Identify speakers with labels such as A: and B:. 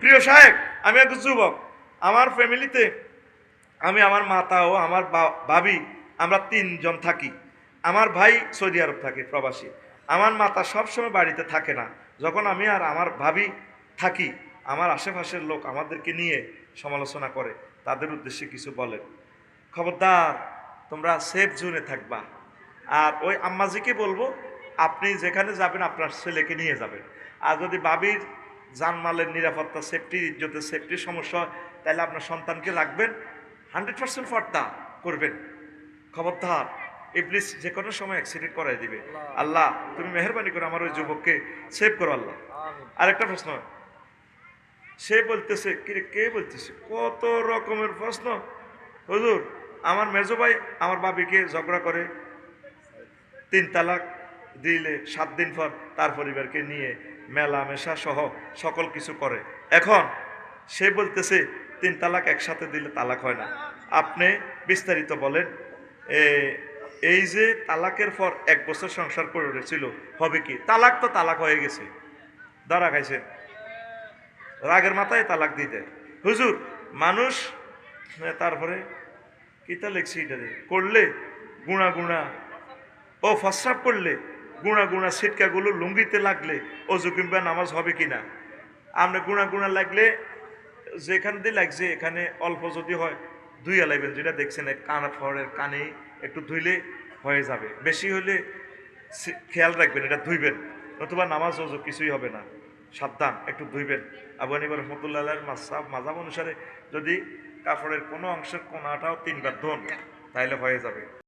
A: প্রিয় সাহেব, আমি এক যুবক, আমার ফ্যামিলিতে আমি, আমার মাতা ও আমার ভাবি, আমরা তিনজন থাকি। আমার ভাই সৌদি আরব থাকে, প্রবাসী। আমার মাতা সবসময় বাড়িতে থাকে না। যখন আমি আর আমার ভাবি থাকি, আমার আশেপাশের লোক আমাদেরকে নিয়ে সমালোচনা করে। তাদের উদ্দেশ্যে কিছু বলেন। খবরদার, তোমরা সেফ জোনে থাকবা। আর ওই আম্মাজিকে বলবো, আপনি যেখানে যাবেন আপনার ছেলেকে নিয়ে যাবেন। আর যদি ভাবির জানমালের নিরাপত্তা, সেফটি, ইজ্জতের সেফটির সমস্যা হয়, তাহলে আপনার সন্তানকে রাখবেন, 100% পর্দা করবেন। খবরদার, ইবলিস যে কোনো সময় অ্যাক্সিডেন্ট করাই দিবে। আল্লাহ, তুমি মেহরবানি করে আমার ওই যুবককে সেভ করো আল্লাহ। আরেকটা প্রশ্ন, সে বলতেছে, কে বলতেছে, কত রকমের প্রশ্ন। হুজুর, আমার মেজো ভাই আমার বাবিকে ঝগড়া করে 3 তালাক দিলে 7 দিন পর তার পরিবারকে নিয়ে মেলামেশা সহ সকল কিছু করে। এখন সে বলতেছে 3 তালাক একসাথে দিলে তালাক হয় না। আপনি বিস্তারিত বলেন। এই যে তালাকের পর 1 বছর সংসার করেছিল, হবে কি? তালাক তো তালাক হয়ে গেছে, ধরা খাইছে, রাগের মাথায় তালাক দিতে। হুজুর, মানুষ তারপরে কিতা লেখছি এটারে করলে গুণা গুণা, ও ফসরাপ করলে গুণা গুণা ছিটকাগুলো লুঙ্গিতে লাগলে অজু কিংবা নামাজ হবে কিনা? আমরা গুণা গুণা লাগলে যেখান দিয়ে লাগছে এখানে অল্প যদি হয় ধুইয়া লাগবেন, যেটা দেখছেন কানা ফরের কানে একটু ধুইলে হয়ে যাবে। বেশি হলে খেয়াল রাখবেন, এটা ধুইবেন, নতুবা নামাজ অজু কিছুই হবে না। সাবধান, একটু ধুইবেন। আবু হানিফা রাহমাতুল্লাহ আলাইহির মাযহাব অনুসারে যদি কাপড়ের কোনো অংশের কোনাটাও 3 বার ধোন, তাহলে হয়ে যাবে।